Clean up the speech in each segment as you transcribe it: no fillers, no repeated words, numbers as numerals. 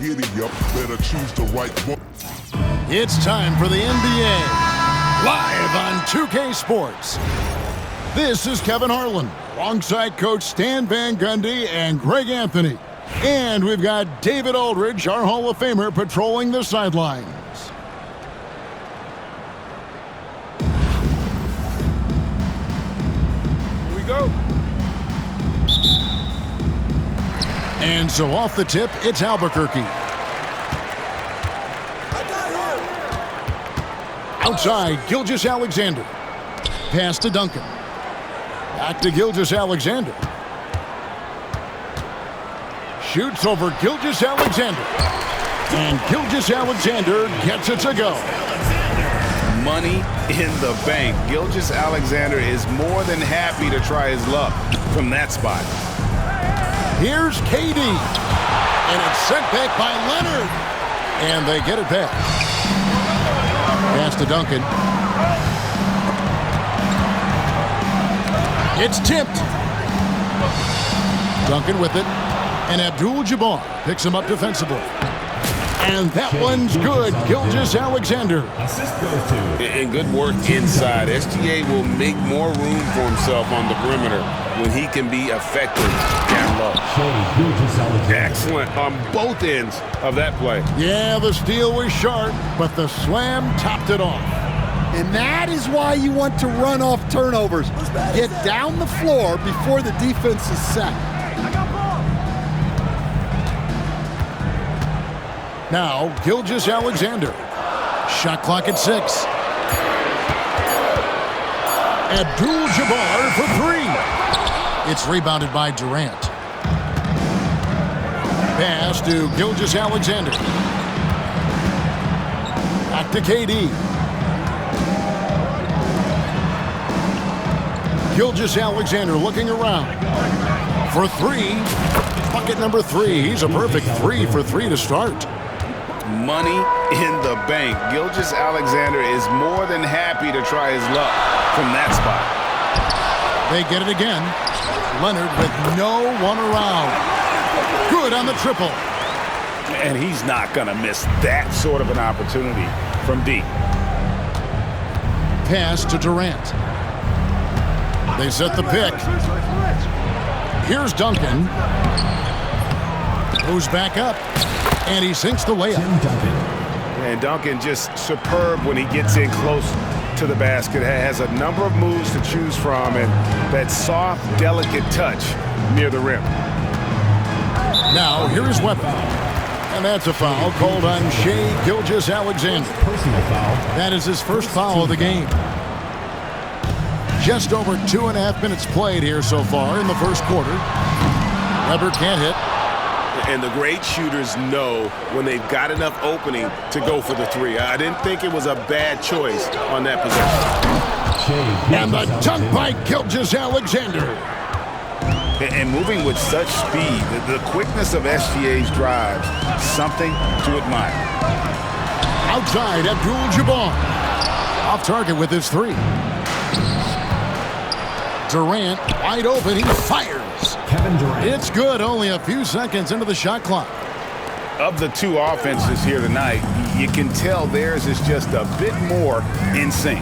Giddy up, better choose the right one. It's time for the NBA, live on 2K Sports. This is Kevin Harlan, alongside Coach Stan Van Gundy and Greg Anthony. And we've got David Aldridge, our Hall of Famer, patrolling the sidelines. Here we go. And so off the tip, it's Albuquerque. Outside, Gilgeous-Alexander. Pass to Duncan. Back to Gilgeous-Alexander. Shoots over Gilgeous-Alexander. And Gilgeous-Alexander gets it to go. Money in the bank. Gilgeous-Alexander is more than happy to try his luck from that spot. Here's KD. And it's sent back by Leonard. And they get it back. Pass to Duncan. It's tipped. Duncan with it. And Abdul-Jabbar picks him up defensively. And that one's good. Gilgeous-Alexander. And good work inside. SGA will make more room for himself on the perimeter when he can be effective down low. Excellent on both ends of that play. Yeah, the steal was sharp, but the slam topped it off. And that is why you want to run off turnovers. Get down the floor before the defense is set. Now, Gilgeous-Alexander. Shot clock at 6. Abdul-Jabbar for 3. It's rebounded by Durant. Pass to Gilgeous-Alexander. Back to KD. Gilgeous-Alexander looking around for 3. Bucket number 3. He's a perfect 3 for 3 to start. Money in the bank. Gilgeous-Alexander is more than happy to try his luck from that spot. They get it again. Leonard with no one around. Good on the triple. And he's not going to miss that sort of an opportunity from deep. Pass to Durant. They set the pick. Here's Duncan. Moves back up. And he sinks the layup. And Duncan just superb when he gets in close to the basket. Has a number of moves to choose from and that soft, delicate touch near the rim. Now, here is Weber. And that's a foul called on Shai Gilgeous-Alexander. Personal foul. That is his first foul of the game. Just over 2.5 minutes played here so far in the first quarter. Weber can't hit. And the great shooters know when they've got enough opening to go for the 3. I didn't think it was a bad choice on that possession. And the dunk by Gilgeous-Alexander. And moving with such speed, the quickness of SGA's drives, something to admire. Outside, Abdul-Jabbar. Off target with his 3. Durant wide open, he fires. Kevin Durant. It's good, only a few seconds into the shot clock. Of the two offenses here tonight, you can tell theirs is just a bit more in sync.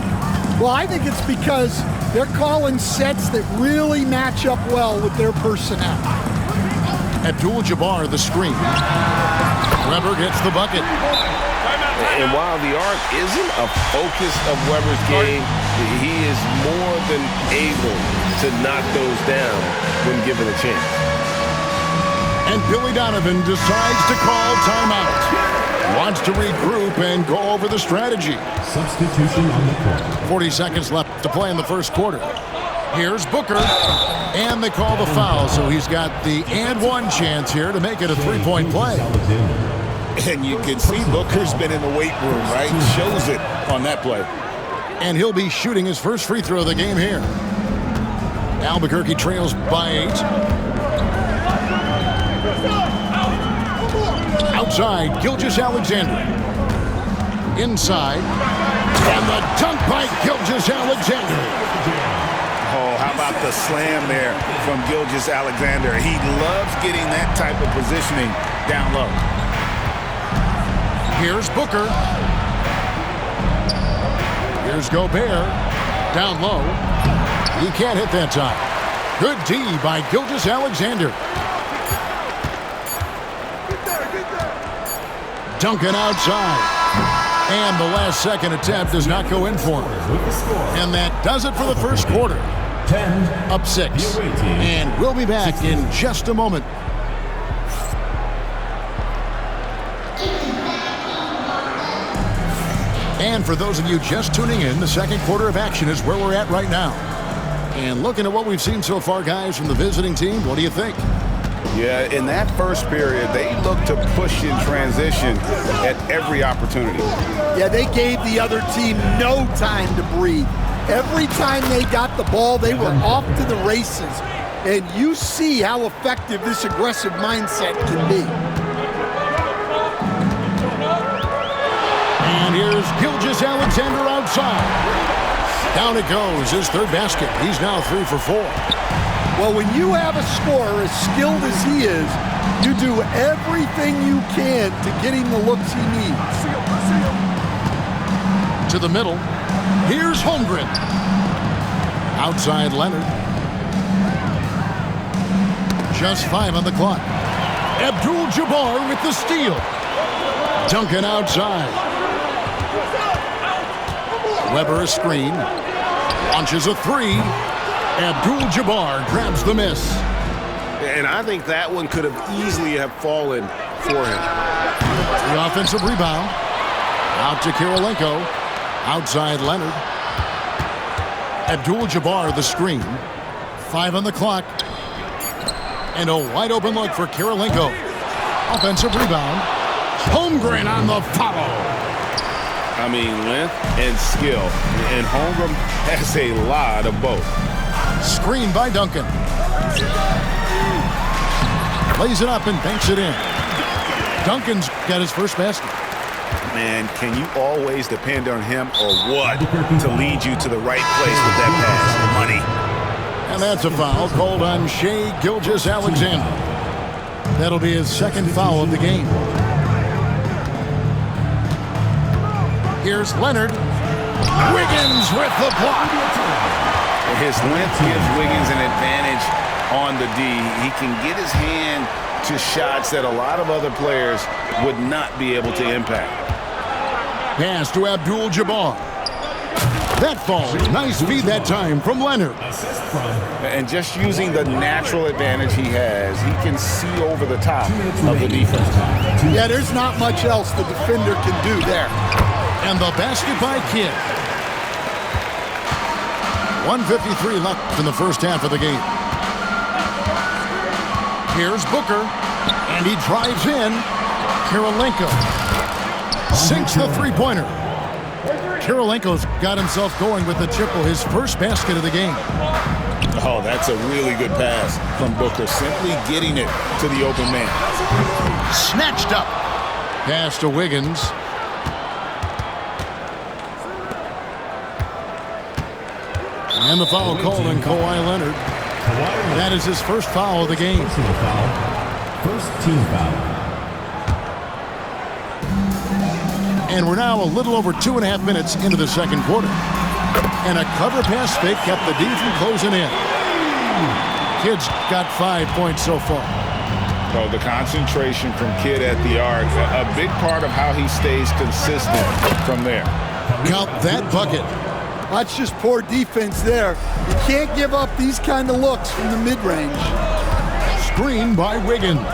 Well, I think it's because they're calling sets that really match up well with their personnel. Abdul-Jabbar the screen. Weber gets the bucket. And while the arc isn't a focus of Weber's game, he is more than able to knock those down when given a chance. And Billy Donovan decides to call timeout. Wants to regroup and go over the strategy. Substitution on the court. 40 seconds left to play in the first quarter. Here's Booker. And they call the foul, so he's got the and one chance here to make it a three-point play. And you can see Booker's been in the weight room, right? Shows it on that play. And he'll be shooting his first free throw of the game here. Albuquerque trails by 8. Outside, Gilgeous-Alexander. Inside. And the dunk by Gilgeous-Alexander. Oh, how about the slam there from Gilgeous-Alexander? He loves getting that type of positioning down low. Here's Booker. Here's Gobert. Down low. He can't hit that time. Good D by Gilgeous-Alexander. Duncan outside. And the last second attempt does not go in for him. And that does it for the first quarter. 10. Up 6. And we'll be back in just a moment. And for those of you just tuning in, the second quarter of action is where we're at right now. And looking at what we've seen so far, guys, from the visiting team, what do you think? Yeah, in that first period, they looked to push in transition at every opportunity. Yeah, they gave the other team no time to breathe. Every time they got the ball, they were off to the races. And you see how effective this aggressive mindset can be. And here's Gilgeous-Alexander outside. Down it goes, his third basket. He's now 3 for 4. Well, when you have a scorer as skilled as he is, you do everything you can to get him the looks he needs. To the middle. Here's Holmgren. Outside Leonard. Just 5 on the clock. Abdul-Jabbar with the steal. Duncan outside. Weber a screen. Launches a 3. Abdul-Jabbar grabs the miss. And I think that one could have easily have fallen for him. The offensive rebound. Out to Kirilenko. Outside Leonard. Abdul-Jabbar the screen. 5 on the clock. And a wide open look for Kirilenko. Offensive rebound. Holmgren on the foul. I mean, length and skill. And Holmgren has a lot of both. Screen by Duncan. Lays it up and banks it in. Duncan's got his first basket. Man, can you always depend on him or what to lead you to the right place with that pass? Money. And that's a foul called on Shai Gilgeous-Alexander. That'll be his second foul of the game. Here's Leonard. Wiggins with the block. His length gives Wiggins an advantage on the D. He can get his hand to shots that a lot of other players would not be able to impact. Pass to Abdul-Jabbar. That falls. Nice feed that time from Leonard. And just using the natural advantage he has, he can see over the top of the defense. Yeah, there's not much else the defender can do there. And the basket by Kidd. 1:53 left in the first half of the game. Here's Booker, and he drives in. Kirilenko sinks the three-pointer. Kirilenko's got himself going with the triple, his first basket of the game. Oh, that's a really good pass from Booker, simply getting it to the open man. Snatched up. Pass to Wiggins. And the foul called on Kawhi Leonard. That is his first foul of the game. First team foul. And we're now a little over 2.5 minutes into the second quarter. And a cover pass fake kept the D from closing in. Kidd's got 5 points so far. Oh, the concentration from Kidd at the arc, a big part of how he stays consistent from there. Count that bucket. That's just poor defense there. You can't give up these kind of looks from the mid-range. Screen by Wiggins.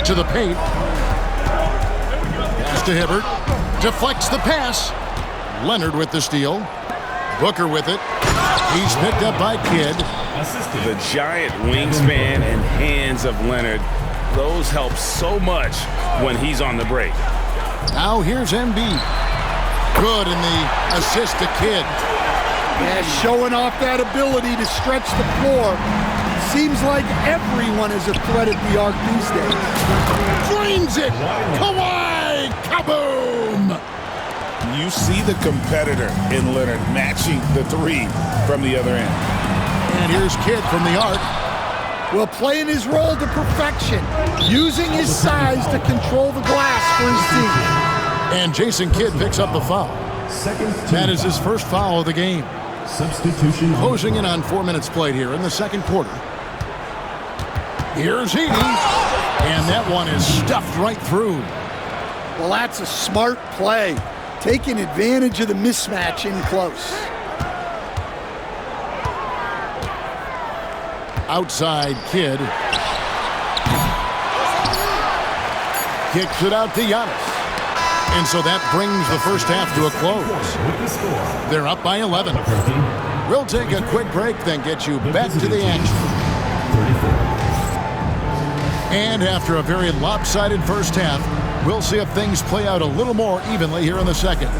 To the paint. Pass to Hibbert. Deflects the pass. Leonard with the steal. Booker with it. He's picked up by Kidd. The giant wingspan and hands of Leonard, those help so much when he's on the break. Now here's Embiid. Good in the assist to Kidd. Yeah, showing off that ability to stretch the floor. Seems like everyone is a threat at the arc these days. Drains it. Kawhi. Kaboom. You see the competitor in Leonard matching the three from the other end. And here's Kidd from the arc. Well, playing his role to perfection. Using his size to control the glass for his team. And Jason Kidd picks up the foul. Second team That is his foul. first foul of the game. Substitution. Closing in on 4 minutes played here in the second quarter. Here's Heaney. And that one is stuffed right through. Well, that's a smart play, taking advantage of the mismatch in close. Outside Kidd. Kicks it out to Giannis. And so that brings the first half to a close. With the score. They're up by 11. 13. We'll take a quick break, then get you back to the action. 34. And after a very lopsided first half, we'll see if things play out a little more evenly here in the second.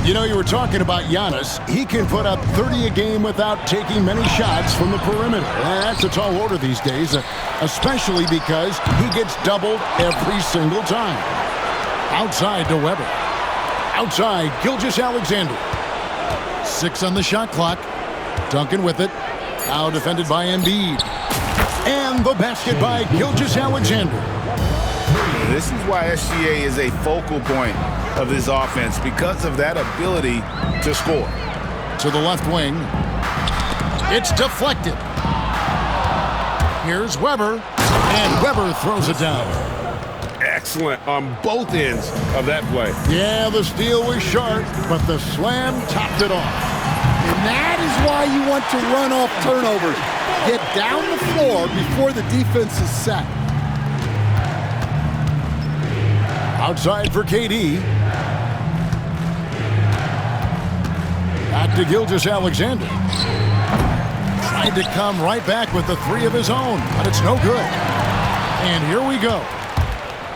You know, you were talking about Giannis. He can put up 30 a game without taking many shots from the perimeter. And that's a tall order these days, especially because he gets doubled every single time. Outside to Weber. Outside, Gilgeous-Alexander. 6 on the shot clock. Duncan with it. Now defended by Embiid. And the basket by Gilgeous-Alexander. This is why SGA is a focal point of this offense, because of that ability to score. To the left wing. It's deflected. Here's Weber. And Weber throws it down. Excellent on both ends of that play. Yeah, the steal was short, but the slam topped it off. And that is why you want to run off turnovers. Get down the floor before the defense is set. Outside for KD. Back to Gilgeous-Alexander. Tried to come right back with the 3 of his own, but it's no good. And here we go.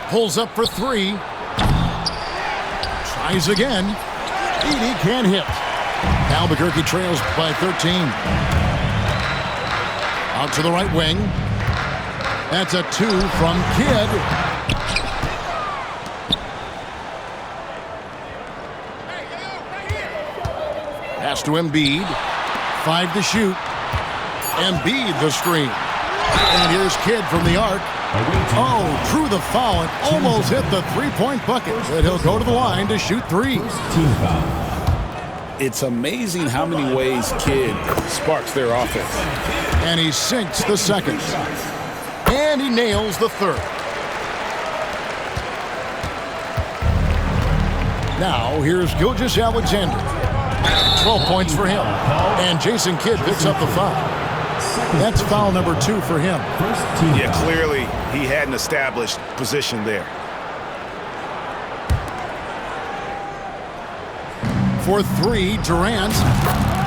Pulls up for 3. Tries again. KD can't hit. Albuquerque trails by 13. Out to the right wing. That's a 2 from Kidd. Pass to Embiid. 5 to shoot. Embiid the screen. And here's Kidd from the arc. Oh, drew the foul and almost hit the three-point bucket. But he'll go to the line to shoot 3. Team foul. It's amazing how many ways Kidd sparks their offense. And he sinks the second. And he nails the third. Now, here's Gilgeous-Alexander. 12 points for him. And Jason Kidd picks up the foul. That's foul number 2 for him. First team Yeah, foul. clearly he had an established position there. For 3, Durant.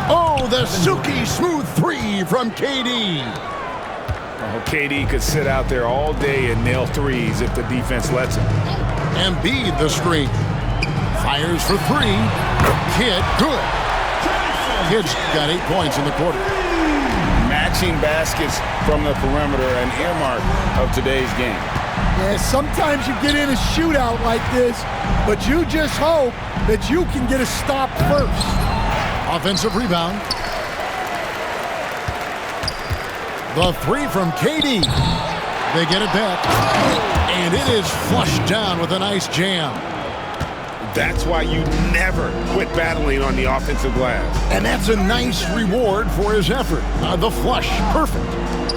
Oh, the silky smooth 3 from KD. Oh, KD could sit out there all day and nail threes if the defense lets him. Embiid the screen. Fires for 3. Kidd, good. Kidd's got 8 points in the quarter. Matching baskets from the perimeter, an earmark of today's game. Yeah, sometimes you get in a shootout like this, but you just hope that you can get a stop first. Offensive rebound. The 3 from KD. They get it back. And it is flushed down with a nice jam. That's why you never quit battling on the offensive glass. And that's a nice reward for his effort. The flush, perfect.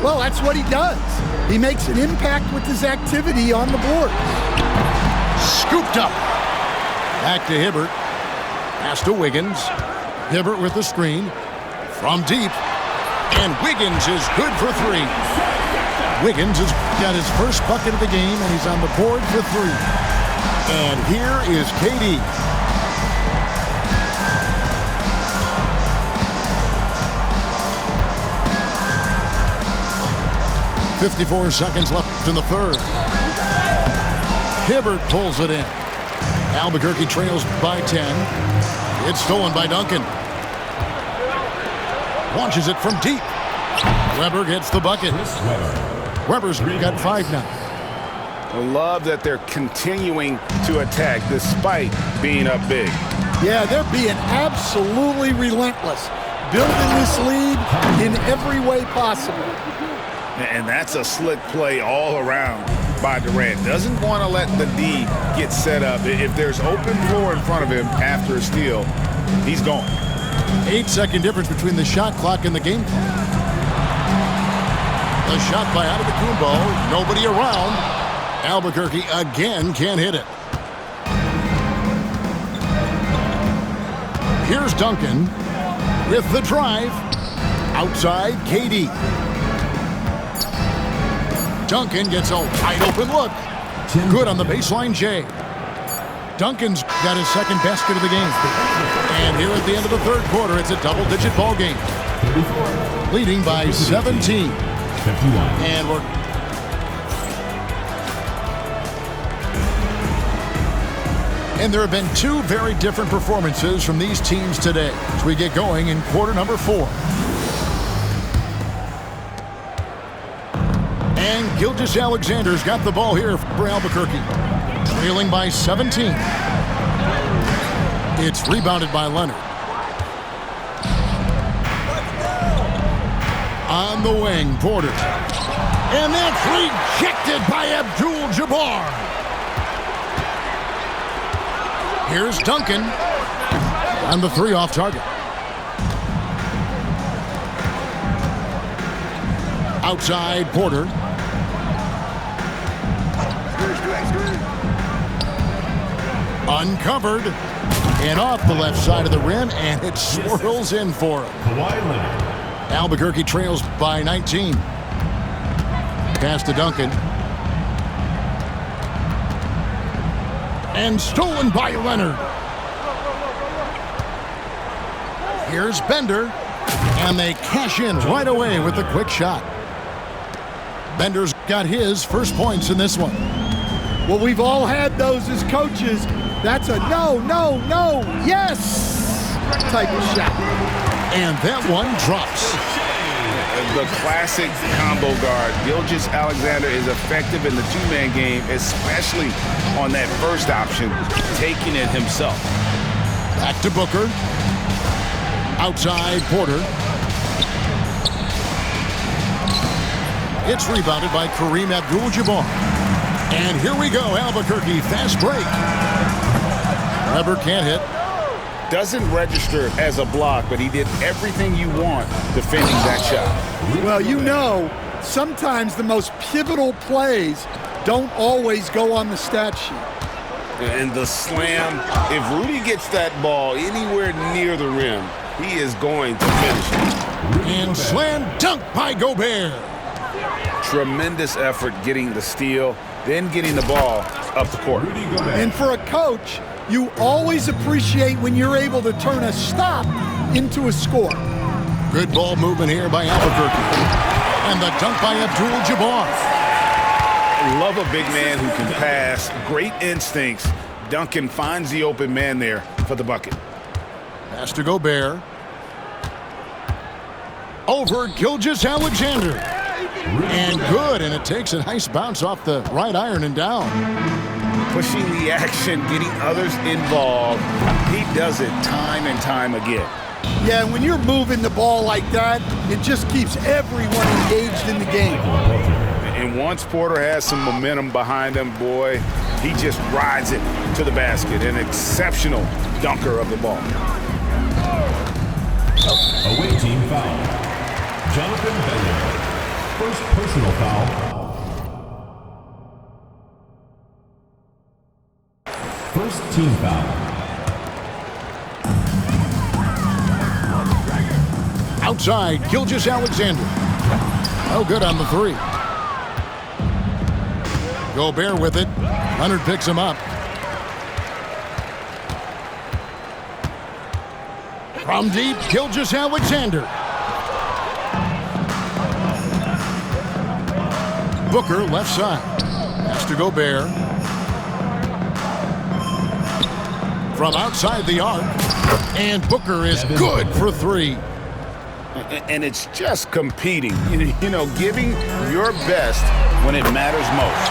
Well, that's what he does. He makes an impact with his activity on the board. Scooped up. Back to Hibbert. Pass to Wiggins. Hibbert with the screen. From deep. And Wiggins is good for 3. Wiggins has got his first bucket of the game, and he's on the board for 3. And here is KD. .54 seconds left in the third. Hibbert pulls it in. Albuquerque trails by 10. It's stolen by Duncan. Launches it from deep. Weber gets the bucket. Weber's got 5 now. I love that they're continuing to attack despite being up big. Yeah, they're being absolutely relentless, building this lead in every way possible. And that's a slick play all around. by Durant. Doesn't want to let the D get set up. If there's open floor in front of him after a steal, he's gone. 8-second difference between the shot clock and the game clock. The shot by Antetokounmpo. Nobody around. Albuquerque again can't hit it. Here's Duncan with the drive. Outside, KD. Duncan gets a wide open look. Good on the baseline, Jay. Duncan's got his second basket of the game. And here at the end of the third quarter, it's a double-digit ball game. Leading by 17. 51. And there have been two very different performances from these teams today as we get going in quarter number 4. And Gilgeous-Alexander's got the ball here for Albuquerque. Trailing by 17. It's rebounded by Leonard. On the wing, Porter. And that's rejected by Abdul-Jabbar. Here's Duncan on the 3 off target. Outside, Porter. Uncovered and off the left side of the rim, and it swirls in for him. Kawhi Leonard. Albuquerque trails by 19. Pass to Duncan. And stolen by Leonard. Here's Bender. And they cash in right away with a quick shot. Bender's got his first points in this one. Well, we've all had those as coaches. That's a no, no, no, yes type of shot. And that one drops. The classic combo guard. Gilgeous-Alexander is effective in the two-man game, especially on that first option, taking it himself. Back to Booker. Outside, Porter. It's rebounded by Kareem Abdul-Jabbar. And here we go, Albuquerque, fast break. Weber can't hit. Doesn't register as a block, but he did everything you want defending that shot. Well, you know, sometimes the most pivotal plays don't always go on the stat sheet. And the slam, if Rudy gets that ball anywhere near the rim, he is going to finish it. And slam dunk by Gobert. Tremendous effort getting the steal, then getting the ball up the court. And for a coach, you always appreciate when you're able to turn a stop into a score. Good ball movement here by Albuquerque. And the dunk by Abdul-Jabbar. Love a big man who can pass. Great instincts. Duncan finds the open man there for the bucket. Pass to Gobert. Over Gilgeous-Alexander. And good, and it takes a nice bounce off the right iron and down. Pushing the action, getting others involved. He does it time and time again. Yeah, when you're moving the ball like that, it just keeps everyone engaged in the game. And once Porter has some momentum behind him, boy, he just rides it to the basket. An exceptional dunker of the ball. Away team foul. Jonathan Bender. First personal foul. First team foul. Outside, Gilgeous-Alexander. Oh, good on the 3. Gobert with it. Leonard picks him up. From deep, Gilgeous-Alexander. Booker, left side. Pass to Gobert. From outside the arc. And Booker is good for 3. And it's just competing. You know, giving your best when it matters most.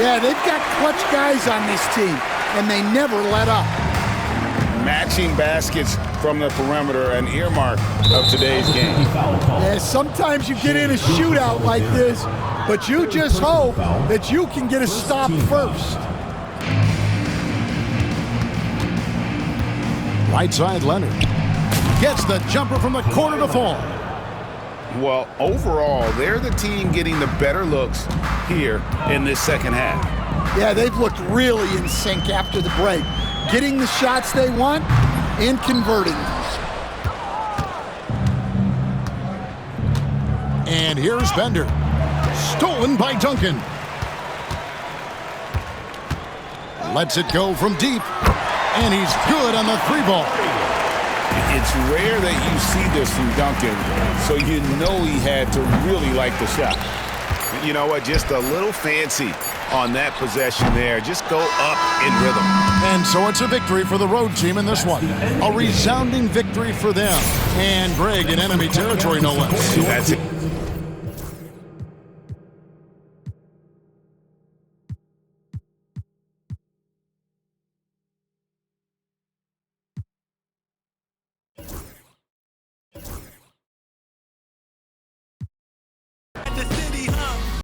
Yeah, they've got clutch guys on this team, and they never let up. Matching baskets from the perimeter, an earmark of today's game. Yeah, sometimes you get in a shootout like this, but you just hope that you can get a stop first. Right side, Leonard gets the jumper from the corner to fall. Well, overall, they're the team getting the better looks here in this second half. Yeah, they've looked really in sync after the break, getting the shots they want and converting. And here's Bender. Stolen by Duncan. Lets it go from deep. And he's good on the 3-ball. It's rare that you see this from Duncan, so you know he had to really like the shot. You know what? Just a little fancy on that possession there. Just go up in rhythm. And so it's a victory for the road team in this one. A resounding victory for them. And Greg in enemy territory, no less. That's it.